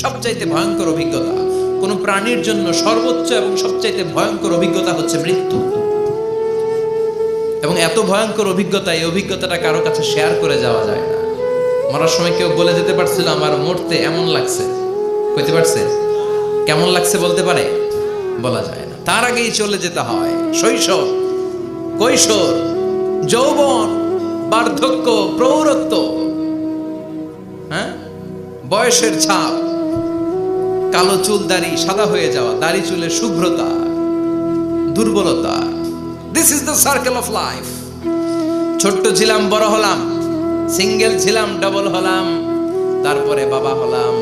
সবচাইতে ভয়ঙ্কর অভিজ্ঞতা, কোন প্রাণীর জন্য সর্বোচ্চ এবং সবচাইতে ভয়ঙ্কর অভিজ্ঞতা হচ্ছে মৃত্যু। এবং এত ভয়ঙ্কর অভিজ্ঞতা, এই অভিজ্ঞতাটা কারো কাছে শেয়ার করে যাওয়া যায় না। মরার সময় কেউ বলে যেতে পারছিল আমার মরতে এমন লাগছে, কইতে পারছে? কেমন লাগছে বলতে পারে? বলা যায় না। তার আগেই চলে যেতে হয় শৈশব, কৈশোর, যৌবন, বার্ধক্য, প্রৌঢ়ত্ব, হ্যাঁ, বয়সের ছাপ, কালো চুল দাড়ি সাদা হয়ে যাওয়া, দাড়ি চুলের শুভ্রতা, দুর্বলতা। This is the circle of life. ছোট্ট ছিলাম, বড় হলাম, সিঙ্গেল ছিলাম, ডাবল হলাম, তারপরে বাবা হলাম,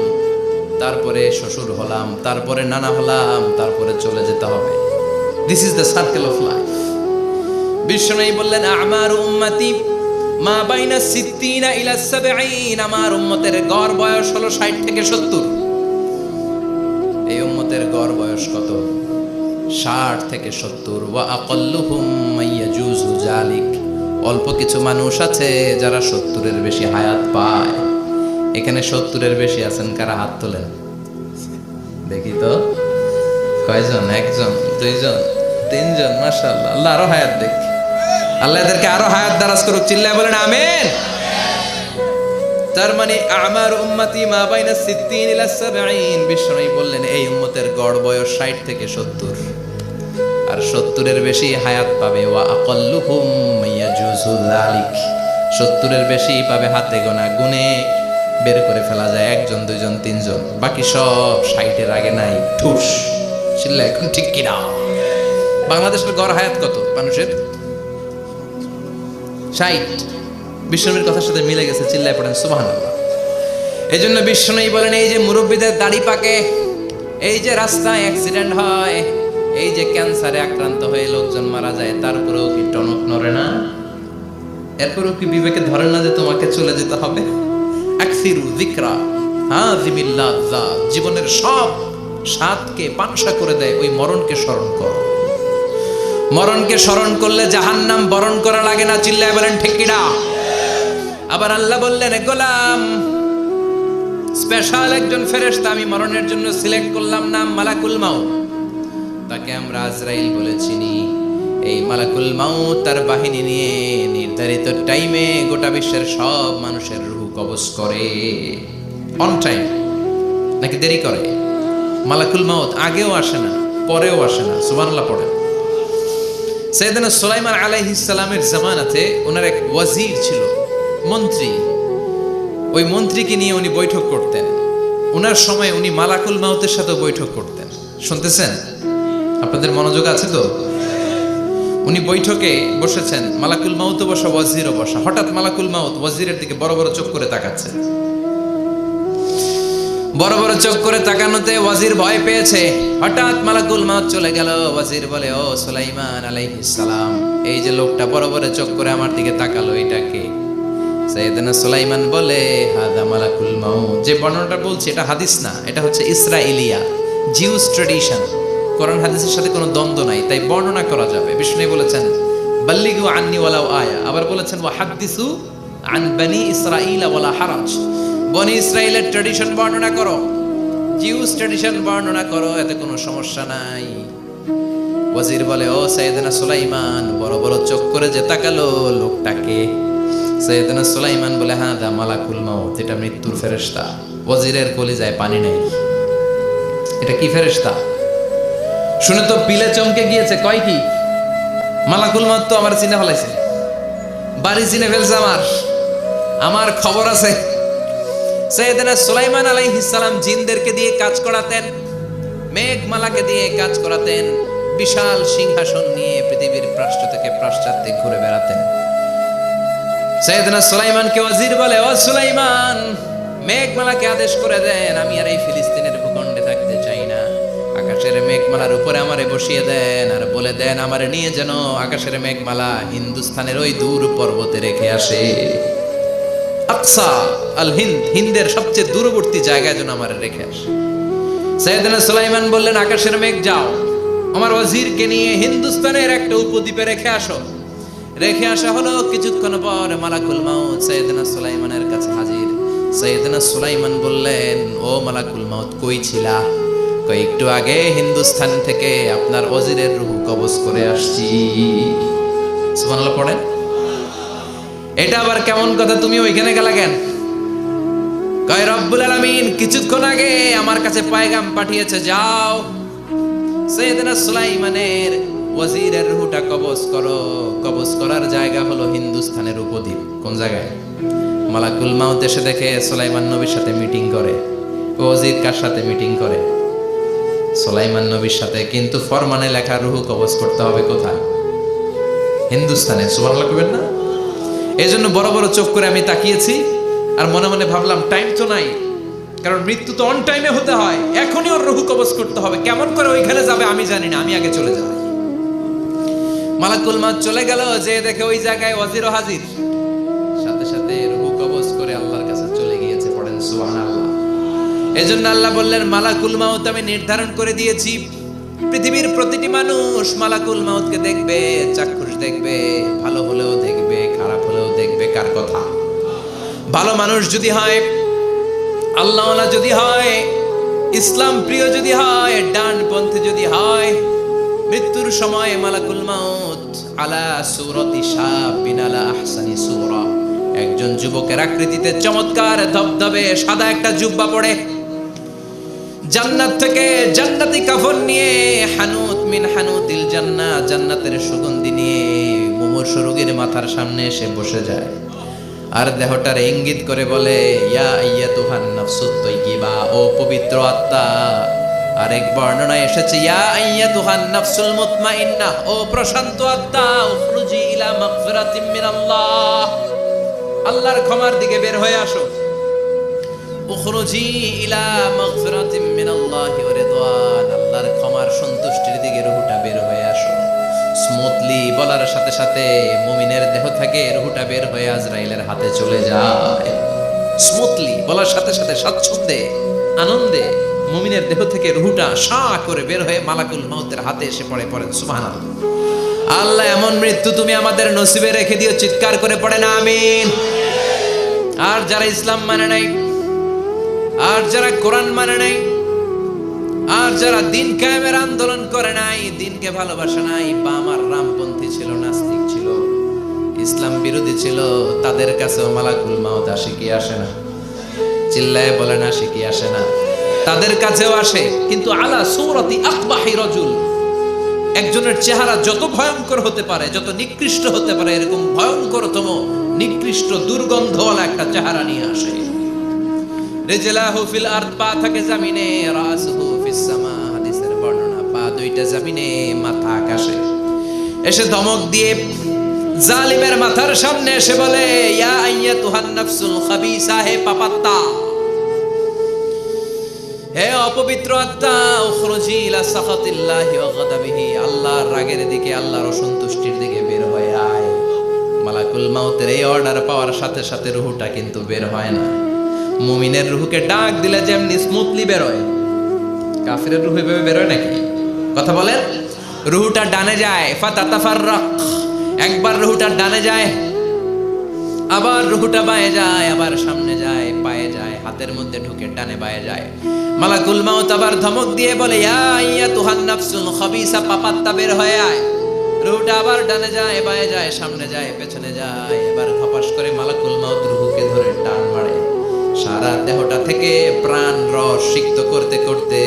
তারপরে শ্বশুর হলাম, তারপরে নানা হলাম, তারপরে চলে যেতে হবে। This is the circle of life. বিশ্বনবী বললেন আমার উম্মতি মা বাইনা 60 ইলা 70। আমার উম্মতের গড় বয়স হলো 60 থেকে 70। এই উম্মতের গড় বয়স কত? 60 থেকে 70। ওয়া আকাল্লুহুম মাইয়াজুজু জালিক। অল্প কিছু মানুষ আছে যারা 70-এর বেশি হায়াত পায়। এখানে 70-এর বেশি আছেন কারা? হাত তোলেন দেখি তো। কয়জন? একজন, দুইজন, তিনজন। মাশাআল্লাহ, আল্লাহ আরো হায়াত দেখ। আল্লাহ এদেরকে আরো হায়াত দারাজ করুক। চিল্লায় বলেন আমিন। তার মানে আমার উম্মতি মা বাইনা 60 ইলা 70। বিশ্বনবী বললেন এই উম্মতের গড় বয়স 60 থেকে 70, আর 70-এর বেশি হায়াত পাবে। ওয়া আকাল্লুহুম মাইয়াজুজু যালিক। 70-এর বেশি পাবে হাতে গোনা, গুনে বের করে ফেলা যায় একজন, দুইজন, তিনজন। বাকি সব 60-এর আগে নাই। ঠুস। চিল্লা এখন ঠিক কিনা? বাংলাদেশের গড় হায়াত কত মানুষের? 60। বিশ্বনবীর কথার সাথে মিলে গেছে। চিল্লায় পড়েন সুবহানাল্লাহ। এই জন্য বিশ্বনবী বলেন এই যে মুরব্বীদের দাড়ি পাকে, এই যে রাস্তায় অ্যাক্সিডেন্ট হয়, এই যে ক্যান্সারে আক্রান্ত হয়ে লোকজন মারা যায়, তারপরেও কি টনক নড়ে না? এরপরেও কি বিবেকে ধরে না যে তোমাকে চলে যেতে হবে? আকসিরু যিকরা হাযিমিল লাযযাত। জীবনের সব স্বাদকে পানসা করে দেয় ওই মরণকে স্মরণ করো। মরণকে স্মরণ করলে জাহান্নাম বরণ করা লাগে না। চিল্লায় বলেন ঠিক কিনা? আবার আল্লাহ বললেন গোলাম, স্পেশাল একজন ফেরেশতা আমি মরণের জন্য সিলেক্ট করলাম, নাম মালাকুল মাউত। তাকে আমরা আজরাইল বলে চিনি। এই মালাকুল মাউত তার বাহিনী নিয়ে নির্ধারিত টাইমে গোটা বিশ্বের সব মানুষের রূহ কবজ করে। অন টাইম নাকি দেরি করে? মালাকুল মাউত আগেও আসে না, পরেও আসে না। সুবহানাল্লাহ পড়ে। সাইয়েদনা সুলাইমান আলাইহিস সালামের জামানাতে ওনার এক ওয়াজির ছিল, মন্ত্রী। ওই মন্ত্রীকে নিয়ে উনি বৈঠক করতেন। ওনার সময় উনি মালাকুল মাউতের সাথে বৈঠক করতেন। শুনতেছেন? আপনাদের মনোযোগ আছে তো? উনি বৈঠকে বসেছেন, মালাকুল মাউতও বসা, ওয়াজিরও বসা। হঠাৎ মালাকুল মাউত ওয়াজিরের দিকে বড় বড় চোখ করে তাকাচ্ছে। বড় বড় চোখ করে তাকানোতে ওয়াজির ভয় পেয়েছে। হঠাৎ মালাকুল মাউত চলে গেল। ওয়াজির বলে ও সুলাইমান আলাইহিস সালাম, এই যে লোকটা বড় বড় চোখ করে আমার দিকে তাকালো, এটা কে? সাইয়েদনা সুলাইমান বলে হাদা মালাকুল মাউত। যে বর্ণনাটা বলছি এটা হাদিস না, এটা হচ্ছে ইসরাইলিয়া, জিউস ট্র্যাডিশন। কোরআন হাদিসের সাথে কোনো দ্বন্দ্ব নাই, তাই বর্ণনা করা যাবে। বিষ্ণু বলেছেন বাল্লিগু আন্নি ওয়ালাউ আয়া। আবার বলেছেন ওয়া হাদিসু আন বনি ইসরাঈল ওয়ালা হারাজ। বনি ইসরাইলের ট্র্যাডিশন বর্ণনা করো, জিউস ট্র্যাডিশন বর্ণনা করো, এতে কোনো সমস্যা নাই। ওয়াজির বলে ও সাইয়েদনা সুলাইমান, বড় বড় চোখ করে যে তাকালো লোকটাকে? সাইয়েদনা সুলাইমান বলে হাদা মালাকুল মাউত, এটা মৃত্যুর ফেরেশতা। ওয়াজিরের কলিজায় পানি নেই। এটা কি ফেরেশতা? শুনে তো পিলে চমকে গিয়েছে। কয় কি? মালাকুল মাউত তো আমার চিনে ফেলাইছে, বাড়ি চিনে ফেলছে, আমার খবর আছে। সাইয়েদনা সুলাইমান আলাইহিস সালাম জিনদেরকে দিয়ে কাজ করাতেন, মেঘমালাকে দিয়ে কাজ করাতেন, বিশাল সিংহাসন নিয়ে পৃথিবীর প্রাচ্য থেকে পাশ্চাত্যে ঘুরে বেড়াতেন। সাইয়েদনা সুলাইমানকে ওয়াজির বলে ও সুলাইমান, মেঘমালাকে আদেশ করে দেন আমি আর এই ফিলিস্তিনের ভূখণ্ডে থাকতে চাই না। আকাশের মেঘমালার উপরে আমারে বসিয়ে দেন, আর বলে দেন আমারে নিয়ে যেন আকাশের মেঘমালা হিন্দুস্তানের ওই দূর পর্বতে রেখে আসে। আকসা আল হিন্দ, হিন্দের সবচেয়ে দূরবর্তী জায়গায় যেন আমারে রেখে আসে। সাইয়েদনা সুলাইমান বললেন আকাশের মেঘ যাও, আমার ওয়াজিরকে নিয়ে হিন্দুস্তানের একটা উপদ্বীপে রেখে আসো। রেখে আসা হলো। কিছুক্ষণ পর মালাকুল মাউত সাইয়েদনা সুলাইমানের কাছে হাজির। সাইয়েদনা সুলাইমান বললেন, ও মালাকুল মাউত, কই ছিলা? কই একটু আগে হিন্দুস্তান থেকে আপনার ওজিরের রূহ কবজ করে আসছি। সুবহানাল্লাহ পড়েন। এটা আবার কেমন কথা, তুমি ওইখানে গেলা কেন? কয় রব্বুল আলামিন কিছুক্ষণ আগে আমার কাছে পয়গাম পাঠিয়েছে, যাও সাইয়েদনা সুলাইমানের ওয়াজিরের রূহটা কবজ করো। কবজ করার জায়গা হলো হিন্দুস্তানের উপদ্বীপ। কোন জায়গায়? মালাকুল মাউত এসে দেখে সুলাইমান নবীর সাথে মিটিং করে। ওয়াজির কার সাথে মিটিং করে? সুলাইমান নবীর সাথে। কিন্তু ফরমানে লেখা রূহ কবজ করতে হবে কোথায়? হিন্দুস্তানে। সুবহানাল্লাহ কইবেন না? এজন্য বড় বড় চোখ করে আমি তাকিয়েছি আর মনে মনে ভাবলাম টাইম তো নাই, কারণ মৃত্যু তো অন টাইমে হতে হয়, এখনই ওর রূহ কবজ করতে হবে। কেমন করে ওইখানে যাবে আমি জানি না, আমি আগে চলে যাই। মালাকুল মাউত চলে গেল, যে দেখে ওই জায়গায় ওয়াজির হাজির, সাথে সাথে রূহ কবজ করে আল্লাহর কাছে চলে গিয়েছে। পড়েন সুবহানাল্লাহ। এজন্য আল্লাহ বললেন, মালাকুল মাউত আমি নির্ধারণ করে দিয়েছি, পৃথিবীর প্রতিটি মানুষ মালাকুল মাউতকে দেখবে, চাক্ষুষ দেখবে, ভালো হলেও দেখবে, খারাপ হলেও দেখবে। কার কথা? ভালো মানুষ যদি হয়, আল্লাহওয়ালা যদি হয়, ইসলাম প্রিয় যদি হয়, ডানপন্থী যদি হয়, মৃত্যুর সময় মালাকুল মাউত আলা সূরাতি শাবিন আলা আহসানি সূরা, একজন যুবকের আকৃতিতে চমৎকার ধবধবে সাদা একটা জুব্বা পরে, জান্নাত থেকে জান্নাতি কাফন নিয়ে, হানুত মিন হানুতিল জান্নাহ, জান্নাতের সুগন্ধি নিয়ে মুমূর্ষু রোগীর মাথার সামনে এসে বসে যায় আর দেহটার ইঙ্গিত করে বলে, ইয়া আইয়াতুহান নাফসুত তাইয়্যিবা, ও পবিত্র আত্মা। আরেক বর্ণনায় এসেছে, ইয়া আইয়াতুহান নাফসুল মুতমাইন্নাহ, ও প্রশান্ত আত্মা, উখরুজি ইলা মাগফিরাতিম মিনাল্লাহ, আল্লাহর ক্ষমার দিকে বের হয়ে আসো। উখরুজি ইলা মাগফিরাতিম মিনাল্লাহি ওয়া রিদওয়ান, আল্লাহর ক্ষমার সন্তুষ্টির দিকে রূহটা বের হয়ে আসো। স্মুথলি বলার সাথে সাথে মুমিনের দেহ থেকে রূহটা বের হয়ে আজরাইলের হাতে চলে যায়। স্মুথলি বলার সাথে সাথে স্বাচ্ছন্দ্যে আনন্দে মুমিনের দেহ থেকে রূহটা সা করে বের হয়ে মালাকুল মাউতের হাতে এসে পড়ে। পড়েন সুবহানাল্লাহ। আল্লাহ এমন মৃত্যু তুমি আমাদের নসিবে রেখে দিও, চিৎকার করে পড়েন আমিন। আর যারা ইসলাম মানে নাই, আর যারা কোরআন মানে নাই, আর যারা দিন কায়েমের আন্দোলন করে নাই, দিনকে ভালোবাসে নাই, বাম আর রামপন্থী ছিল, নাস্তিক ছিল, ইসলাম বিরোধী ছিল, তাদের কাছেও মালাকুল মাউত আসে কি আসে না? চিল্লায় বলেন, আসে কি আসে না? তাদের কাছেও আসে, কিন্তু আলা সূরাতি আকবাহি রাজুল, একজনের চেহারা যত ভয়ঙ্কর হতে পারে, যত নিকৃষ্ট হতে পারে, এরকম ভয়ঙ্করতম নিকৃষ্ট দুর্গন্ধওয়ালা একটা চেহারা নিয়ে আসে। রিজলাহু ফিল আরদ, পা থাকে জমিনে, রাসুহু ফিস সামা, হাদিসের বর্ণনা, পা দুইটা জমিনে, মাথা আকাশে। এসে ধমক দিয়ে জালিমের মাথার সামনে এসে বলে, ইয়া আইয়াতুহান নাফসুল খাবিসা, হে পাপাত্তা, হে অপবিত্র আত্মা, উখরুজি ইলা সাখাতিল্লাহি ওয়া গাদাবিহি, আল্লাহর রাগের দিকে, আল্লাহর অসন্তুষ্টির দিকে বের হয়ে আয়। মালাকুল মাউতের এই অর্ডার পাওয়ার সাথে সাথে রূহটা কিন্তু বের হয় না। মুমিনের রূহকে ডাক দিলে যেমনি স্মুথলি বের হয়, কাফিরের রূহ এভাবে বের হয় নাকি? কথা বলেন। রূহটা ডানে যায়, ফাতাতাফাররাক, একবার রূহটা ডানে যায়, আবার রূহটা বায়ে যায়, আবার সামনে যায়, পায়ে যায়, হাতের মধ্যে ঢুকে ডানে বায়ে যায়। মালাকুল মাউত আবার ধমক দিয়ে বলে, ইয়া আইয়াতুহান নাফসুল খাবিসা, পাপাত্তা বের হয়ে আয়। রূহটা আবার ডানে যায়, বায়ে যায়, সামনে যায়, পেছনে যায়। এবার খপাস করে মালাকুল মাউত রূহকে ধরে টান মারে, সারা দেহটা থেকে প্রাণ রস সিক্ত করতে করতে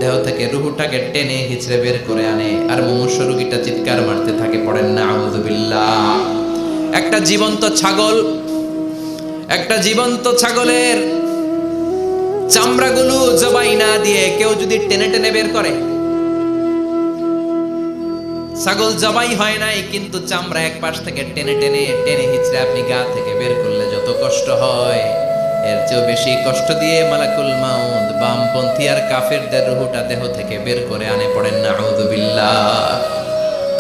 দেহ থেকে রূহটাকে টেনে হিচড়ে বের করে আনে। আর মুমূর্ষু রোগীটা চিৎকার মারতে থাকে। পড়েন না আউযু বিল্লাহ। একটা জীবন্ত ছাগল, একটা জীবন্ত ছাগলের চামড়াগুলো জবাই না দিয়ে কেউ যদি টেনে টেনে বের করে, ছাগল জবাই হয় নাই কিন্তু চামড়া এক পাশ থেকে টেনে টেনে টেনে হিচড়ে আপনি গা থেকে বের করলে যত কষ্ট হয়, এর চেয়েও বেশি কষ্ট দিয়ে মালাকুল মাউত বামপন্থী আর কাফেরদের রূহটা দেহ থেকে বের করে আনে। পড়েন না আউযু বিল্লাহ।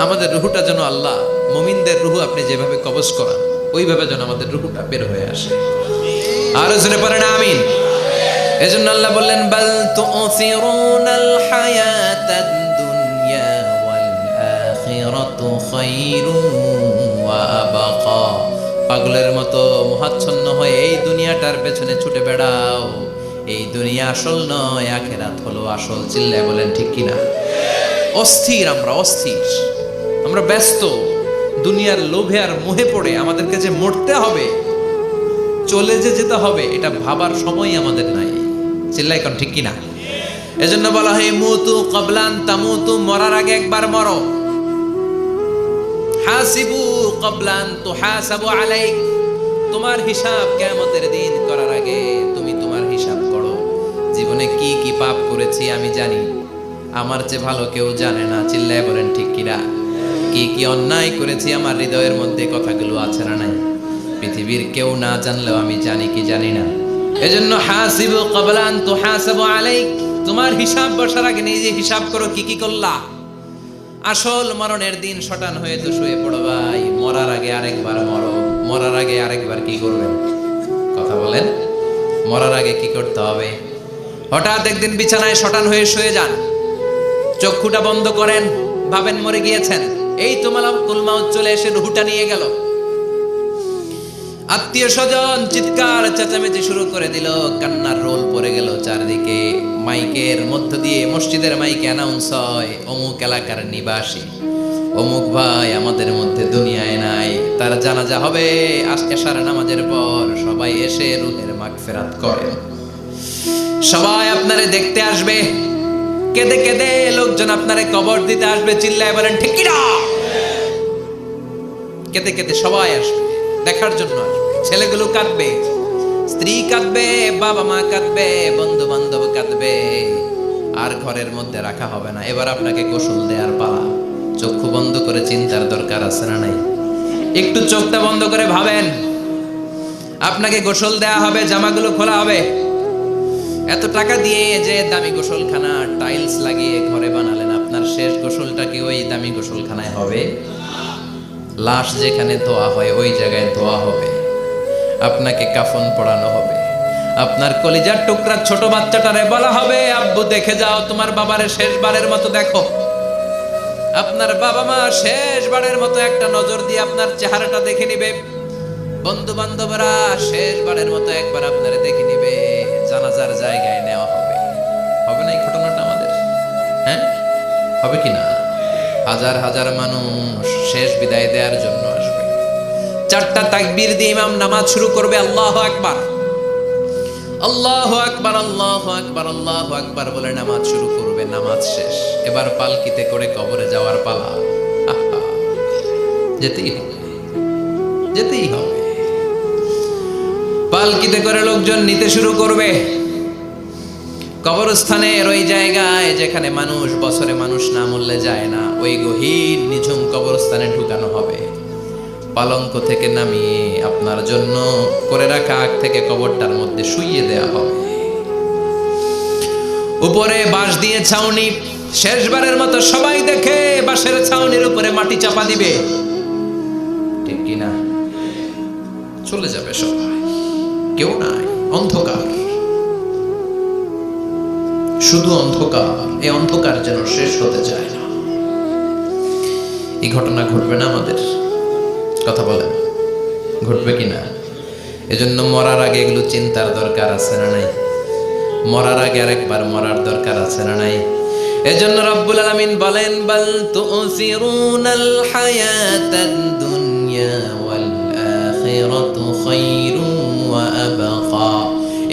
আমাদের রূহটা যেন আল্লাহ, মুমিনদের রূহ আপনি যেভাবে কবজ করান, ওইভাবে যেন আমাদের রূহটা বের হয়ে আসে। আর জোরে পড়েন আমিন। এজন্য আল্লাহ বললেন, বাল তুসিরুনাল হায়াতাদ দুনিয়া ওয়াল আখিরাতু খায়রুন ওয়া আবকা। পাগলের মতো মোহাচ্ছন্ন হয়ে এই দুনিয়াটার পেছনে ছুটে বেড়াও। এই দুনিয়া আসল নয়, আখিরাত হলো আসল। চিল্লায় বলেন ঠিক কিনা? অস্থির, আমরা অস্থির, আমরা ব্যস্ত দুনিয়ার লোভে আর মোহে পড়ে। আমাদেরকে যে মরতে হবে, চলে যে যেতে হবে, এটা ভাবার সময় আমাদের নাই। চিল্লাই কোন ঠিক কিনা? এজন্য বলা হয় মুতু ক্বাবলান তামুতু, মরার আগে একবার মরো। হাসিবু ক্বাবলান তুহাসাবু আলাইক, তোমার হিসাব কিয়ামতের দিন করার আগে তুমি তোমার হিসাব করো। জীবনে কি কি পাপ করেছি আমি জানি, আমার চেয়ে ভালো কেউ জানে না। চিল্লায় বলেন ঠিক কিনা? কি কি অন্যায় করেছি আমার হৃদয়ের মধ্যে কথাগুলো আছে না নাই? পৃথিবীর কেউ না জানলেও আমি জানি কি জানি না। এজন্য হাসিবু ক্বাবলান তুহাসাবু আলাইক, তোমার হিসাব বসার আগে নিজে হিসাব করো কি কি করলা। আসল মরণের দিন শটান হয়ে তো শুয়ে পড়ো ভাই। মরার আগে আরেকবার মরো। মরার আগে আরেকবার কি করবেন? কথা বলেন। মরার আগে কি করতে হবে? হঠাৎ একদিন বিছানায় শটান হয়ে শুয়ে যান, চক্ষুটা বন্ধ করেন, ভাবেন মরে গিয়েছেন। এই তো মালাকুল মাউত চলে এসে রুহটা নিয়ে গেল। আত্মীয় স্বজন চিৎকার চেঁচামেচি শুরু করে দিল, কান্নার রোল পড়ে গেল চারদিকে। মাইকের মধ্য দিয়ে, মসজিদের মাইকে অ্যানাউন্স হয়, অমুক এলাকার নিবাসী অমুক ভাই আমাদের মধ্যে দুনিয়ায় নাই, তার জানাজা হবে এশার নামাজের পর। সবাই এসে রুহের মাগফিরাত করেন। সবাই আপনারে দেখতে আসবে, কেঁদে কেঁদে লোকজন আপনারে কবর দিতে আসবে। চিল্লায় বলেন ঠিক কিনা? কেঁদে কেঁদে সবাই আসবে, দেখার জন্য আসবে। ছেলেগুলো কাঁদবে, স্ত্রী কাঁদবে, বাবা মা কাঁদবে, বন্ধু বান্ধব কাঁদবে। আর ঘরের মধ্যে রাখা হবে না। এবার আপনাকে গোসল দেওয়ার পালা। চক্ষু বন্ধ করে চিন্তার দরকার আছে না নাই? একটু চোখটা বন্ধ করে ভাবেন, আপনাকে গোসল দেয়া হবে, জামাগুলো খোলা হবে। এত টাকা দিয়ে যে দামি গোসলখানা টাইলস লাগিয়ে ঘরে বানালেন, আপনার শেষ গোসলটা কি ওই দামি গোসলখানায় হবে? লাশ যেখানে ধোয়া হয় ওই জায়গায় ধোয়া হবে। আপনাকে কাফন পরানো হবে। আপনার কলিজার টুকরা ছোট বাচ্চাটারে বলা হবে, আব্বু দেখে যাও তোমার বাবারে শেষবারের মতো দেখো। আপনার বাবা মা শেষবারের মতো একটা নজর দিয়ে আপনার চেহারাটা দেখে নিবে। বন্ধু বান্ধবরা শেষবারের মতো একবার আপনারে দেখে নিবে। জানাজার জায়গায় নেওয়া হবে। হবে না এই ঘটনাটা আমাদের? হ্যাঁ, হবে কি না? হাজার হাজার মানুষ শেষ বিদায় দেওয়ার জন্য আসবে। চারটা তাকবীর দিয়ে ইমাম নামাজ শুরু করবে। আল্লাহু আকবার, আল্লাহু আকবার, আল্লাহু আকবার, আল্লাহু আকবার বলে নামাজ শুরু করবে। নামাজ শেষ। এবার পালকিতে করে কবরে যাওয়ার পালা। যেতেই হবে, যেতেই হবে। পালকিতে করে লোকজন নিতে শুরু করবে। কবরস্থানের ওই জায়গায় যেখানে মানুষ বছরে মানুষ না মরলে যায় না, ওই গহীন নিঝুম কবরস্থানে ঢুকানো হবে। পালঙ্ক থেকে নামিয়ে আপনার জন্য করে রাখা আগ থেকে কবরটার মধ্যে শুইয়ে দেয়া হবে। উপরে বাঁশ দিয়ে ছাউনি, শেষবারের মতো সবাই দেখে বাঁশের ছাউনির উপরে মাটি চাপা দিবে। ঠিক কিনা? চলে যাবে সবাই, কেউ নাই, অন্ধকার, শুধু অন্ধকার। এই অন্ধকার যেন শেষ হতে চায় না। এই ঘটনা ঘটবে না আমাদের? কথা বলেন, ঘটবে কিনা? এজন্য মরার আগে এগুলো চিন্তার দরকার আছে না নাই? মরার আগে আরেকবার মরার দরকার আছে না নাই? এজন্য রব্বুল আলামিন বলেন, বাল তুসিরুনাল হায়াতাদ দুনিয়া ওয়াল আখিরাতু খায়রুন ওয়া আবকা।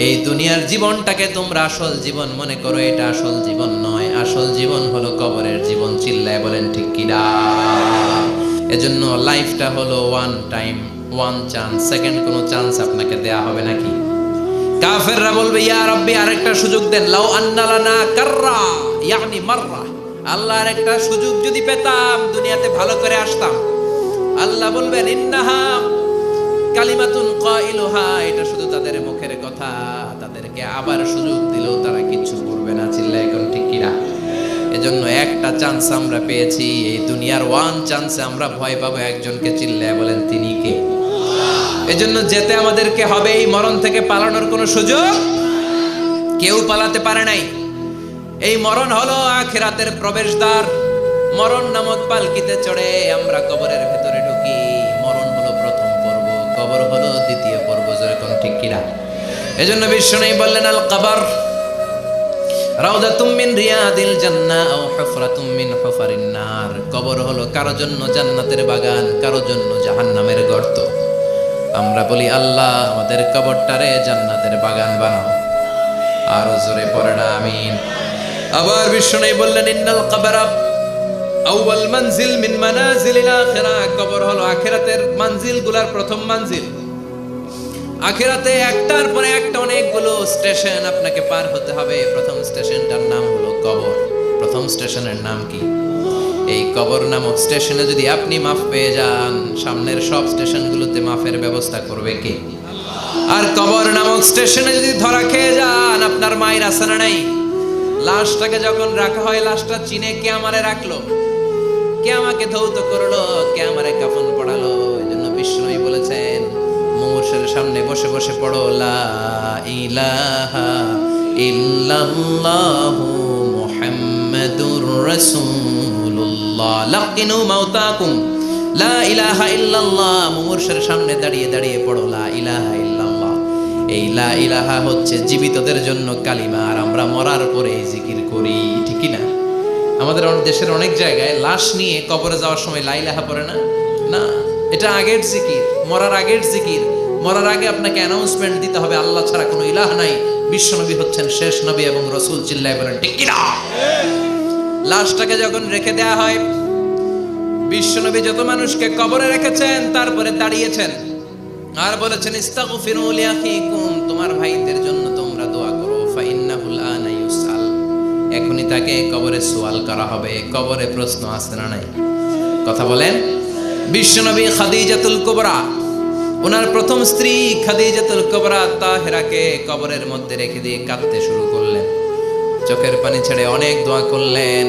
এই দুনিয়ার জীবনটাকে তোমরা আসল জীবন মনে করো, এটা আসল জীবন নয়। আসল জীবন হলো কবরের জীবন। চিল্লায় বলেন ঠিক কিনা? এজন্য লাইফটা হলো one time, one chance. Second কোনো চান্স আপনাকে দেয়া হবে নাকি? কাফেররা বলবে, ইয়া রাব্বি আরেকটা সুযোগ দেন। লাউ আন্না লানা কাররা ইয়ানি মাররা, আল্লাহর একটা সুযোগ যদি পেতাম দুনিয়াতে ভালো করে আসতাম। আল্লাহ বলবেন, ইন্নাহা কালিমাতুন কাইলুহা, এটা শুধু তাদের মুখের কথা। তাদেরকে আবার সুযোগ দিলেও তারা কিছু করবে না। চিল্লায় এখন ঠিক কিনা? এজন্য একটা চান্স আমরা পেয়েছি, এই দুনিয়ার ওয়ান চান্সে আমরা ভয় পাবো একজনকে। চিল্লায় বলেন তিনি কে? এজন্য যেতে আমাদেরকে হবে। এই মরণ থেকে পালানোর কোনো সুযোগ কেউ পালাতে পারে নাই। এই মরণ হলো আখিরাতের প্রবেশদ্বার। মরণ নামক পালকিতে চড়ে আমরা কবরের ভেতরে ঢুকি। মরণ হলো প্রথম পর্ব। কবর হলো দ্বিতীয় পর্ব, যেরকম ঠিক কিনা। এজন্য বিশ্বনবী বললেন, আল কবর রাউদাতুম মিন রিয়াদিল জান্নাহ আও হুফরাতুম মিন হুফারিন নার। কবর হলো কারো জন্য জান্নাতের বাগান, কারো জন্য জাহান্নামের গর্ত। আমরা বলি, আল্লাহ আমাদের কবরটারে জান্নাতের বাগান বানাও। আরো জোরে পড়েন আমিন। আবার বিশ্বনবী বললেন, ইন্নাল কবরা আউয়াল মানজিল মিন মানাজিলিল আখিরাহ। কবর হলো আখিরাতের মানজিলগুলোর প্রথম মানজিল। আখিরাতে একটার পরে একটা অনেকগুলো স্টেশন আপনাকে পার হতে হবে। প্রথম স্টেশনটার নাম হলো কবর। প্রথম স্টেশনের নাম কি? এই কবর নামক স্টেশনে যদি আপনি মাফ পেয়ে যান, সামনের সব স্টেশনগুলোতে মাফের ব্যবস্থা করবে কে? আর কবর নামক স্টেশনে যদি ধরা খেয়ে যান, আপনার মায়ের আসানা নাই। লাশটাকে যখন রাখা হয়, লাশটা চিনে কে আমারে রাখলো, কে আমাকে ধৌত করলো, কে আমারে কাফন পড়ালো। এজন্য বিষ্ণুই বলেছেন, মুমূর্ষের সামনে বসে বসে পড়ো, লা ইলাহা ইল্লাল্লাহু মুহাম্মাদুর রাসূলুল্লাহ। লাকিনু মাউতাকুম লা ইলাহা ইল্লাল্লাহ। মুমূর্ষের সামনে দাঁড়িয়ে দাঁড়িয়ে পড়ো, লা ইলাহা ইল্লাল্লাহ। এই লা ইলাহা হচ্ছে জীবিতদের জন্য কালিমা, আর আমরা মরার পরে এই জিকির করি, ঠিক না? আমাদের দেশের অনেক জায়গায় লাশ নিয়ে কবরে যাওয়ার সময় লা ইলাহা পড়ে না। না, এটা আগের জিকির, মরার আগের জিকির। মরার আগে আপনাকে অ্যানাউন্সমেন্ট দিতে হবে, আল্লাহ ছাড়া কোনো ইলাহ নাই, বিশ্বনবী হচ্ছেন শেষ নবী এবং রাসূল। চিল্লায় বলেন ঠিক কি না? লাশটাকে যখন রেখে দেয়া হয়, বিশ্বনবী যত মানুষকে কবরে রেখেছেন তারপরে দাঁড়িয়েছেন আর বলেছেন, ইস্তাগফিরু লিআখিকুম, তোমার ভাইদের জন্য তোমরা দোয়া করো, ফাইন্নাহুল আনা ইউসাল। এখনই তাকে কবরে সওয়াল করা হবে। কবরে প্রশ্ন আছে না নাই? কথা বলেন। বিশ্বনবী খাদিজাতুল কুবরা, ওনার প্রথম স্ত্রী খাদিজাতুল কুবরা তাহেরাকে কবরের মধ্যে রেখে দিয়ে কাঁদতে শুরু করলেন। চোখের পানি ছেড়ে অনেক দোয়া করলেন।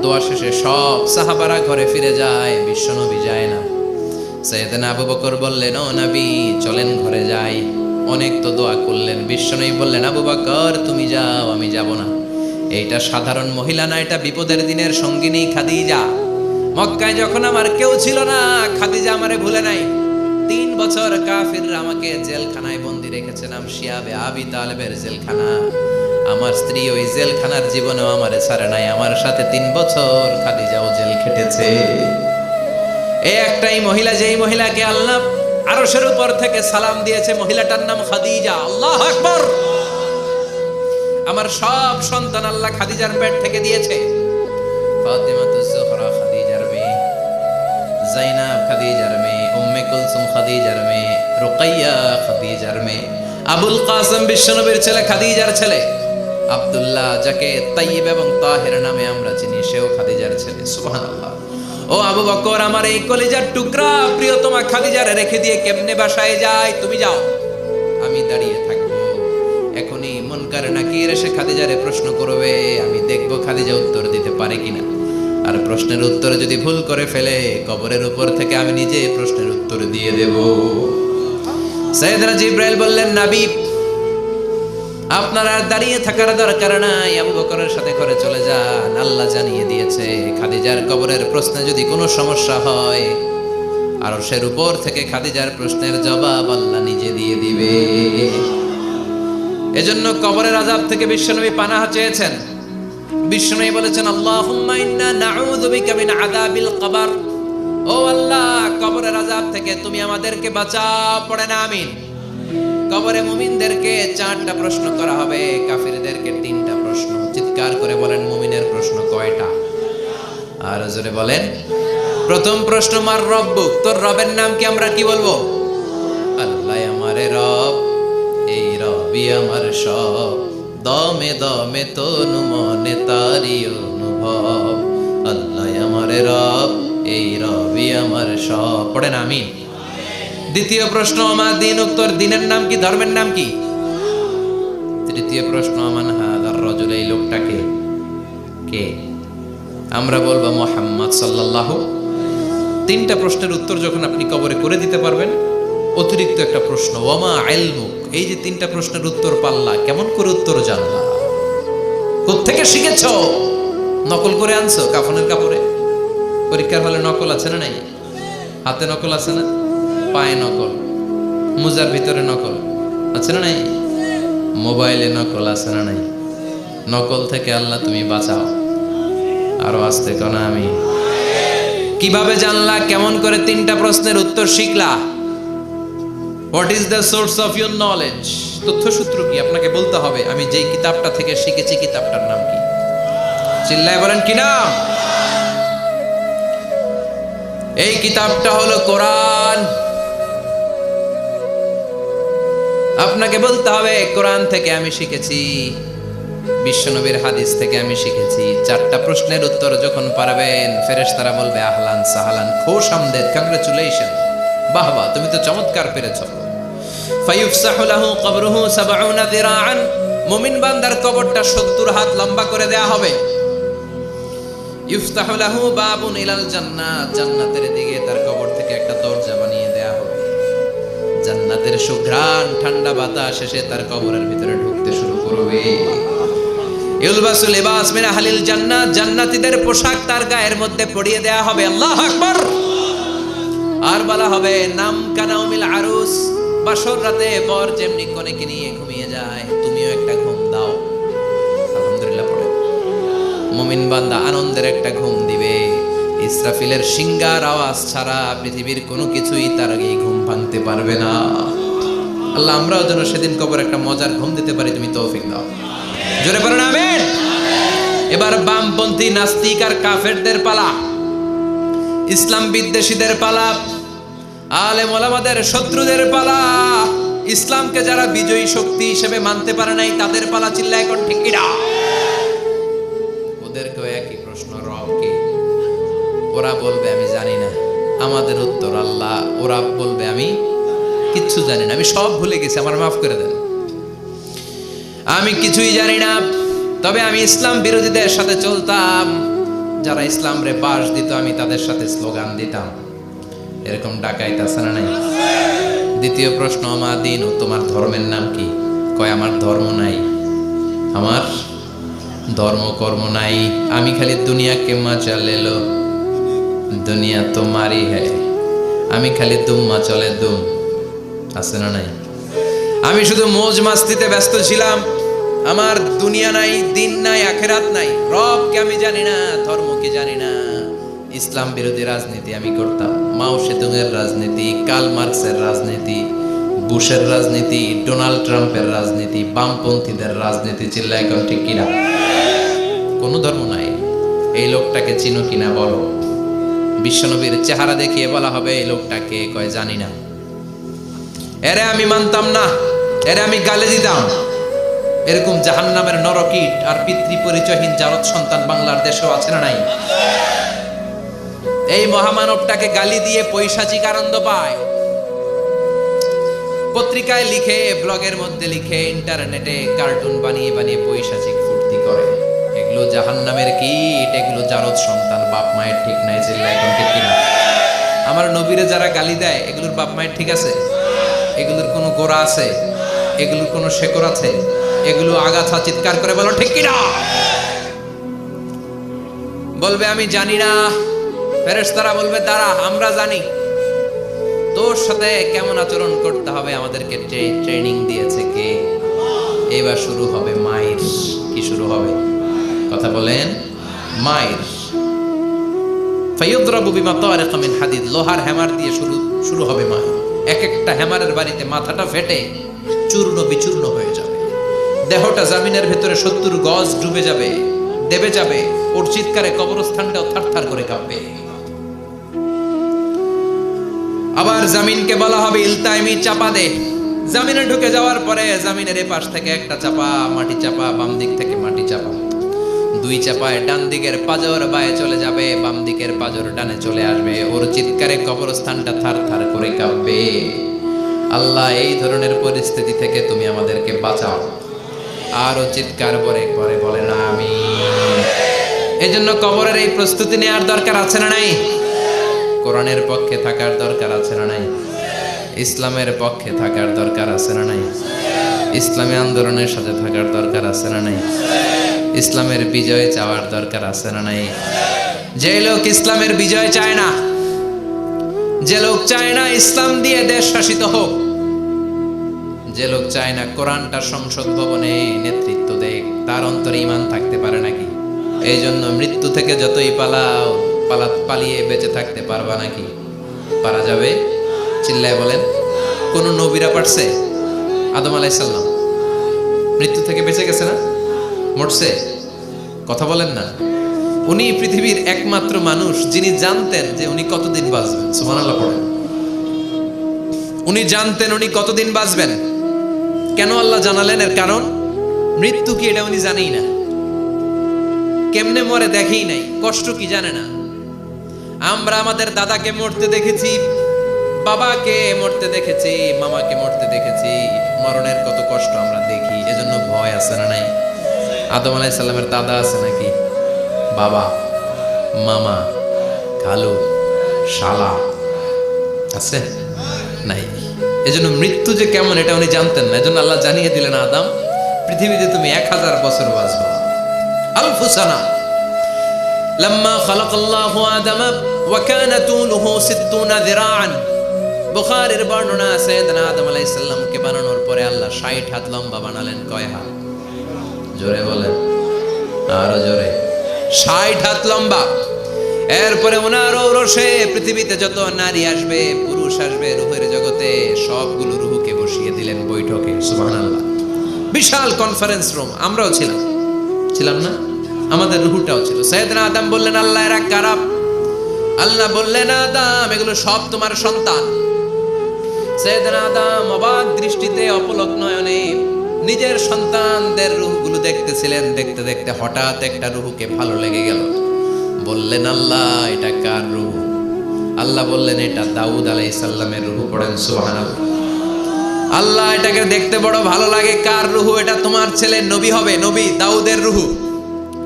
দোয়া শেষে সব সাহাবারা ঘরে ফিরে যায়, বিশ্বনবী যায় না। সাইয়েদনা আবু বকর বললেন, ও নবী চলেন ঘরে যাই। অনেক তো দোয়া করলেন। বিশ্বনবী বললেন, আবু বকর তুমি যাও, আমি যাব না। এইটা সাধারণ মহিলা না, এটা বিপদের দিনের সঙ্গিনী খাদিজা। মক্কায় যখন আমার কেউ ছিল না, খাদিজা আমারে ভুলে নাই। 3 বছর কাফিররা আমাকে জেলখানায় বন্দি রেখেছিলাম, শিয়াবে আবি তালেবের জেলখানা। আমার স্ত্রী ওই জেলখানার জীবনেও আমারে ছাড়ে নাই। আমার সাথে 3 বছর খাদিজাও জেল খেটেছে। এই একটাই মহিলা, যেই মহিলাকে আল্লাহ আরশের উপর থেকে সালাম দিয়েছে, মহিলাটার নাম খাদিজা। আল্লাহু আকবার। আমার সব সন্তান আল্লাহ খাদিজার পেট থেকে দিয়েছে। ফাতিমাতুজ জোহরা খাদিজার মেয়ে, জাইনাব খাদিজার মেয়ে, উম্মে কুলসুম খাদিজার মেয়ে, রুকাইয়া খাদিজার মেয়ে, আবুল কাসেম বিশ্বনবীর ছেলে খাদিজার ছেলে, আব্দুল্লাহ যাকে তাইয়্যিব এবং তাহের নামে আমরা চিনি, সেও খাদিজার ছেলে। সুবহানাল্লাহ। ও আবু বকর, আমার এই কলিজার টুকরা প্রিয়তমা খাদিজারে রেখে দিয়ে কেমনে বাসায় যায়? তুমি যাও, আমি দাঁড়িয়ে থাকবো। এখনই মুনকার নাকির এসে খাদিজারে প্রশ্ন করবে, আমি দেখবো খাদিজা উত্তর দিতে পারে কিনা। আর প্রশ্নের উত্তরে যদি ভুল করে ফেলে, কবরের উপর থেকে আমি নিজে প্রশ্নের উত্তর দিয়ে দেব। সাইয়েদনা জিবরাইল বললেন, নবী আপনার আর দাঁড়িয়ে থাকার দরকার নাই, আবু বকরের সাথে করে চলে যান। আল্লাহ জানিয়ে দিয়েছে, খাদিজার কবরের প্রশ্নে যদি কোনো সমস্যা হয়, আরশের উপর থেকে খাদিজার প্রশ্নের জবাব আল্লাহ নিজে দিয়ে দিবে। এজন্য কবরের আযাব থেকে বিশ্বনবী পানাহ চেয়েছেন। বিশ্বনবী বলেছেন, আল্লাহুম্মা ইন্না নাউযু বিকা মিন আযাবিল কবর। ও আল্লাহ, কবরের আযাব থেকে তুমি আমাদেরকে বাঁচাও। পড়েন আমিন। কবরে মুমিনদেরকে 4টা প্রশ্ন করা হবে, কাফিরদেরকে 3টা প্রশ্ন। চিৎকার করে বলেন, মুমিনের প্রশ্ন কয়টা? আর জোরে বলেন। প্রথম প্রশ্ন, মার রব্বুক, তোর রবের নাম কি? আমরা কি বলবো? আল্লাহ আমারে রব, এই রবি আমার সব, দমে দমে তনু মনে তারি অনুভব। আল্লাহ আমারে রব, এই রবি আমার সব। পড়েন আমিন। দ্বিতীয় প্রশ্ন, আমার দিন, উত্তর দিনের নাম কি? ধর্মের নাম কি? তৃতীয় প্রশ্ন, আমান হাদার রাজুল, এই লোকটাকে কে? আমরা বলবো মুহাম্মদ সাল্লাল্লাহু। 3টা প্রশ্নের উত্তর যখন আপনি কবরে করে দিতে পারবেন, অতিরিক্ত একটা প্রশ্ন, ওয়ামা ইলমুক, এই যে 3টা প্রশ্নের উত্তর পাল্লা, কেমন করে উত্তর জানলা? কোত্থেকে শিখেছো? নকল করে আনছো কাফনের কাপড়ে? পরীক্ষার হলে নকল আছে না নাই? হাতে নকল আছে না? পায়ে নকল, মুজার ভিতরে নকল আছে না নাই? মোবাইলে নকল আছে না নাই? নকল থেকে আল্লাহ তুমি বাঁচাও। আরো আসতে কোন আমি কিভাবে জানলা? কেমন করে? 3টা প্রশ্নের উত্তর শিখলা। What is the source of your knowledge? তথ্যসূত্র কি? আপনাকে বলতে হবে আমি যেই কিতাবটা থেকে শিখেছি কিতাবটার নাম কি। চিল্লায় বলেন কি নাম? এই কিতাবটা হলো কোরআন। আপনাকে বলতে হবে কোরআন থেকে আমি শিখেছি, বিশ্বনবীর হাদিস থেকে আমি শিখেছি। 4টা প্রশ্নের উত্তর যখন পারবেন, ফেরেশতারা বলবে আহলান সাহলান, খোশ আমদেদ, কংগ্রাচুলেশন, বাহ বাহ, তুমি তো চমৎকার পেরেছো। ফায়ুফসাহু লাহু কবরুহু 70 যিরাআন, মুমিন বান্দার কবরটা 70 হাত লম্বা করে দেয়া হবে। ইফতাহু লাহু বাবুন ইলাল জান্নাত, জান্নাতের দিকে তার কবর থেকে একটা দরজা বানিয়ে দেয়া হবে। জান্নাতের সুঘ্রাণ ঠান্ডা বাতাস এসে তার কবরের ভিতরে ঢুকতে শুরু করবে। ইলবাসু লিবাস মিন আহলিল জান্নাত, জান্নাতীদের পোশাক তার গায়ের মধ্যে পরিয়ে দেয়া হবে। আল্লাহু আকবার। আর বলা হবে নাম কানাউমিল আরুস, বাসর রাতে বর যেমনি কনেকে নিয়ে ঘুমিয়ে যায়, তুমিও একটা ঘুম দাও। আলহামদুলিল্লাহ পড়ে মুমিন বান্দা আনন্দের একটা ঘুম দিবে। ইসরাফিলের সিংগার আওয়াজ ছাড়া পৃথিবীর কোনো কিছুই তার আগে ঘুম ভাঙতে পারবে না। আল্লাহ আমরাও যেন সেদিন কবর একটা মজার ঘুম দিতে পারি, তুমি তৌফিক দাও। জোরে পড়েন আমিন। এবার বামপন্থী নাস্তিক আর কাফেরদের পালা, ইসলাম বিদ্বেষীদের পালা, আলেম ওলামাদের শত্রুদের পালা, ইসলামকে যারা বিজয়ী শক্তি হিসেবে মানতে পারে নাই তাদের পালা। চিল্লায় এখন ঠিক কিনা? ওদেরকেও একই প্রশ্ন, রব কি? ওরা বলবে আমি জানি না। আমাদের উত্তর আল্লাহ। ওরা বলবে আমি কিচ্ছু জানি না, আমি সব ভুলে গেছি, আমার মাফ করে দেন, আমি কিছুই জানি না। তবে আমি ইসলাম বিরোধীদের সাথে চলতাম, যারা ইসলাম রে বাস দিত আমি তাদের সাথে স্লোগান দিতাম। এরকম ডাকাইত আছে না নাই? দ্বিতীয় প্রশ্ন, আমার দিন ও তোমার ধর্মের নাম কি? কয় আমার ধর্ম নাই, আমার ধর্ম কর্ম নাই, আমি খালি দুনিয়াকে মজা লেলো, দুনিয়া তোমারই হ্যায়, আমি খালি দুম্মা চলে দুম। আছে না নাই? আমি শুধু মৌজ মাস্তিতে ব্যস্ত ছিলাম, আমার দুনিয়া নাই, দিন নাই, আখেরাত নাই, রবকে আমি জানি না, ধর্মকে জানি না। ইসলাম বিরোধী রাজনীতি আমি করতাম, মাও সেতুংয়ের রাজনীতি, কার্ল মার্কসের রাজনীতি, বুশের রাজনীতি, ডোনাল্ড ট্রাম্পের রাজনীতি, বামপন্থীদের রাজনীতি। চিল্লা এখন ঠিক কিনা? কোনো ধর্ম নাই। এই লোকটাকে চিনো কিনা বলো। বিশ্বনবীর চেহারা দেখিয়ে বলা হবে এই লোকটাকে, কয় জানি না। এরে আমি মানতাম না, এরে আমি গালে দিতাম। এরকম জাহান্নামের নরকীট আর পিতৃ পরিচয়হীন জারদ সন্তান বাংলার দেশেও আছে না নাই? এই মহামানবটাকে গালি দিয়ে পৈশাচিক আনন্দ পায়। পত্রিকায় লিখে, ব্লগের মধ্যে লিখে, ইন্টারনেটে কার্টুন বানিয়ে বানিয়ে পৈশাচিক ফুর্তি করে। এগুলো জাহান্নামের কীট, এগুলো জারদ সন্তান, বাপ মায়ের ঠিক নাই। চিল্লা এখন ঠিক কিনা? আমার নবীরে যারা গালি দেয় এগুলোর বাপ মায়ের ঠিক আছে? এগুলোর কোনো গোড়া আছে? এগুলোর কোনো শেকড় আছে? এগুলো আগাছা। চিৎকার করে বলো ঠিক কিনা? বলবে আমি জানি না। ফেরেশতারা বলবে দাঁড়া, আমরা জানি। তোর সাথে কেমন আচরণ করতে হবে আমাদেরকে ট্রেনিং দিয়েছে কে? এবার শুরু হবে মাইর। কি শুরু হবে? কথা বলেন। মাইর। ফায়ুদরাবু বিমা তারিকা মিন হাদিদ, লোহার হ্যামার দিয়ে শুরু হবে মাইর। এক একটা হ্যামারের বাড়িতে মাথাটা ফেটে চূর্ণ বিচূর্ণ হয়ে যাবে, দেহটা জামিনের ভেতরে 70 গজ ডুবে যাবে, দেবে যাবে। ওর চিৎকারে কবরস্থানটাও থারথার করে কাঁপবে। আবার জামিনকে বলা হবে ইলতাইমি, চাপা দে। জামিনে ঢুকে যাওয়ার পরে জামিনের এপাশ থেকে একটা চাপা, মাটি চাপা, বাম দিক থেকে মাটি চাপা, 2 চাপায় ডান দিকের পাজর বায়ে চলে যাবে, বাম দিকের পাজর ডানে চলে আসবে। ওর চিৎকারে কবরস্থানটা থারথার করে কাঁপবে। আল্লাহ এই ধরনের পরিস্থিতি থেকে তুমি আমাদেরকে বাঁচাও। আরো চিৎকার করে করে বলে না আমি। এজন্য কবরের এই প্রস্তুতি নেওয়ার দরকার আছে না নাই? কোরআনের পক্ষে থাকার দরকার আছে না নাই? ইসলামের পক্ষে থাকার দরকার আছে না নাই? ইসলামী আন্দোলনের সাথে থাকার দরকার আছে না নাই? ইসলামের বিজয় চাওয়ার দরকার আছে না নাই? যে লোক ইসলামের বিজয় চায় না, যে লোক চায় না ইসলাম দিয়ে দেশ শাসিত হোক, যে লোক চায় না কোরআনটা সংসদ ভবনে নেতৃত্ব দেয়, তার অন্তরে ঈমান থাকতে পারে নাকি? এই জন্য মৃত্যু থেকে যতই পালিয়ে বেঁচে থাকতে পারবা নাকি? পারা যাবে? চিল্লায় বলেন। কোন নবীরা পারছে? আদম আলাইহিস সালাম মৃত্যু থেকে বেঁচে গেছে না? মরছে? কথা বলেন না। উনি পৃথিবীর একমাত্র মানুষ যিনি জানতেন যে উনি কতদিন বাঁচবেন। সুবহানাল্লাহ পড়েন। উনি জানতেন উনি কতদিন বাঁচবেন। কেন আল্লাহ জানালেন? এর কারণ মৃত্যু কি এটা উনি জানেই না, কেমনে মরে দেখেই নাই, কষ্ট কি জানে না। আমরা আমাদের দাদাকে মরতে দেখেছি, বাবাকে মরতে দেখেছি, মামাকে মরতে দেখেছি, মরণের কত কষ্ট আমরা দেখি, এজন্য ভয় আছে না নাই? আদম আলাইহিস সালামের দাদা আছে নাকি? বাবা, মামা, খালু, শালা আছে নাই? এজন্য মৃত্যু যে কেমন এটা উনি জানতেন না। এজন্য আল্লাহ জানিয়ে দিলেন, আদম পৃথিবীতে তুমি 1000 বছর বাঁচবে। আলফু সানা লাম্মা খালাকাল্লাহু আদম ওয়া কানা তুলুহু 60 যিরাআন। বুখারীর বর্ণনা, সাইয়েদনা আদম আলাইহিস সালামকে বানানোর পরে আল্লাহ 60 হাত লম্বা বানালেন। কয় হাত? জোরে বলেন, আরো জোরে। 60 হাত লম্বা। এরপরে ওনার ঔরসে পৃথিবীতে যত নারী আসবে, পুরুষ আসবে রূহের জগতে, সবগুলো রূহকে বসিয়ে দিলেন বৈঠকে। সুবহানাল্লাহ। বিশাল কনফারেন্স রুম। আমরাও ছিলাম না? আমাদের রূহটাও ছিল। সাইয়েদনা আদম বললেন, আল্লাহ এরা কারা? আল্লাহ বললেন, আদম এগুলো সব তোমার সন্তান। সাইয়েদনা আদম অবাক দৃষ্টিতে, অপলক নয়নে নিজের সন্তানদের রূহগুলো দেখতেছিলেন। দেখতে দেখতে হঠাৎ একটা রূহকে ভালো লেগে গেল। বললেন, আল্লাহ এটা কার রূহ? আল্লাহ বললেন, এটা দাউদ আলাইহিস সালামের রূহ। পড়েন সুবহানাল্লাহ। আল্লাহ এটাকে দেখতে বড় ভালো লাগে, কার রূহ? এটা তোমার ছেলে নবী হবে, নবী দাউদের রূহ।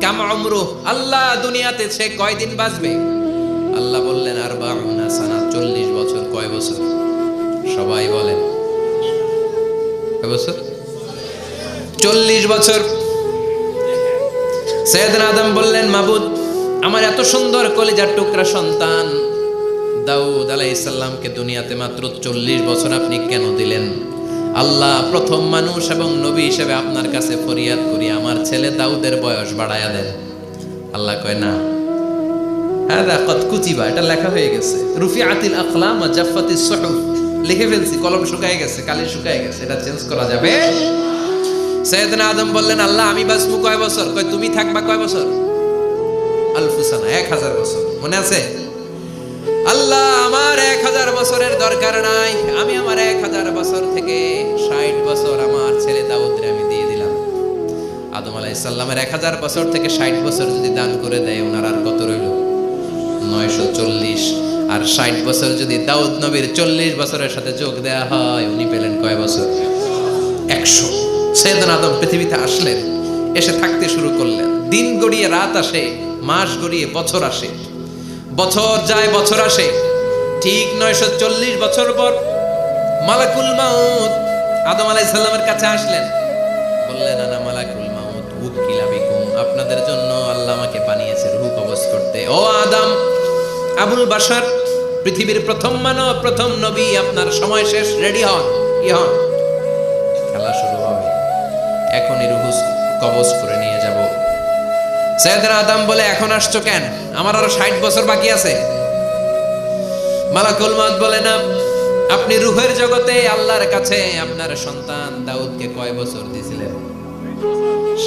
কাম উমরু, আল্লাহ দুনিয়াতে সে কয়দিন বাঁচবে? আল্লাহ বললেন, 40 সানা, 40 বছর। কয় বছর? সবাই বলেন, কয় বছর? 40 বছর। সাইয়েদনা আদম বললেন, মাবুদ আমার এত সুন্দর কলিজার টুকরা সন্তান দাউদ আলাইহিস সালামকে দুনিয়াতে মাত্র 40 বছর আপনি কেন দিলেন? আল্লাহ প্রথম মানুষ এবং নবী হিসেবে আপনার কাছে ফরিয়াদ করি, আমার ছেলে দাউদের বয়স বাড়ায়া দেন। আল্লাহ কয়, না, হাদা কদ কুতিবা, এটা লেখা হয়ে গেছে। রুফিআতিল আকলাম ওয়া জাফফাতিস সুহুফ, লিখে ফেলছি, কলম শুকায় গেছে, কালি শুকায় গেছে, এটা চেঞ্জ করা যাবে? সাইয়েদনা আদম বললেন, আল্লাহ আমি বাঁচবো কয় বছর? কয় তুমি থাকবা কয় বছর? আলফু সানা, 1000 বছর। মনে আছে? আল্লাহ আমার 1000 বছরের দরকার নাই, আমি আমার 1000 বছর থেকে 60 বছর আমার ছেলে দাউদরে আমি দিয়ে দিলাম। আদম আলাইহিস সালামের 1000 বছর থেকে 60 বছর যদি দান করে দেয়, ওনার আর কত রইল? 940। আর 60 বছর যদি দাউদ নবীর 40 বছরের সাথে যোগ দেয়া হয়, উনি পেলেন কয় বছর? 100। সাইয়েদনা আদম পৃথিবীতে আসলেন, এসে থাকতে শুরু করলেন। দিন গড়িয়ে রাত আসে, মাস গড়িয়ে বছর আসে, বছর যায় বছর আসে। ঠিক 940 বছর পর মালাকুল মাউত আদম আলাইহিস সালামের কাছে আসলেন। বললেন, আনা মালাকুল মাউত উকিলা বিকুম, আপনাদের জন্য আল্লাহ আমাকে বানিয়েছে রূহ কবজ করতে। ও আদম, আবুল বাশার, পৃথিবীর প্রথম মানব, প্রথম নবী, আপনার সময় শেষ, রেডি হন। কি হন? খেলা শুরু হবে, এখনই রূহ কবজ করে নিয়ে যাব। সাইয়েদনা আদম বলে, এখন আসছো কেন? আমার আরো 60 বছর বাকি আছে। মালাকুল মাউত বলে, না, আপনি রূহের জগতে আল্লাহর কাছে আপনার সন্তান দাউদকে কয় বছর দিয়েছিলেন?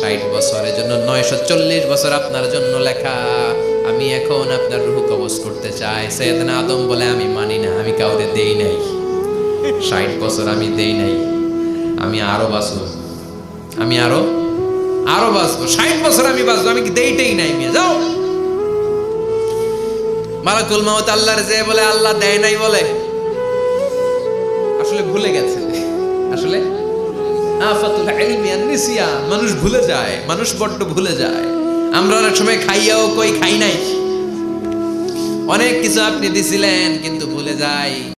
60 বছর। এজন্য 940 বছর আপনার জন্য লেখা। আমি এখন আপনার রূহ কবজ করতে চাই। সাইয়েদনা আদম বলে, আমি মানি না, আমি কাউকে দেই নাই। 60 বছর আমি দেই নাই, আমি আরো বাঁচবো, আমি আরো বাঁচবো, 60 বছর আমি বাঁচবো, আমি কি দেইতেই নাই। মিয়া যাও। মালাকুল মাউত আল্লাহর যে বলে, আল্লাহ দেয় নাই বলে। আসলে ভুলে গেছে। আসলে আফাতুল ইলমি আন নিসিয়ান, মানুষ ভুলে যায়, মানুষ বড্ড ভুলে যায়। আমরা অনেক সময় খাইয়াও কই খাই নাই। অনেক কিছু আপনি দিছিলেন কিন্তু ভুলে যাই।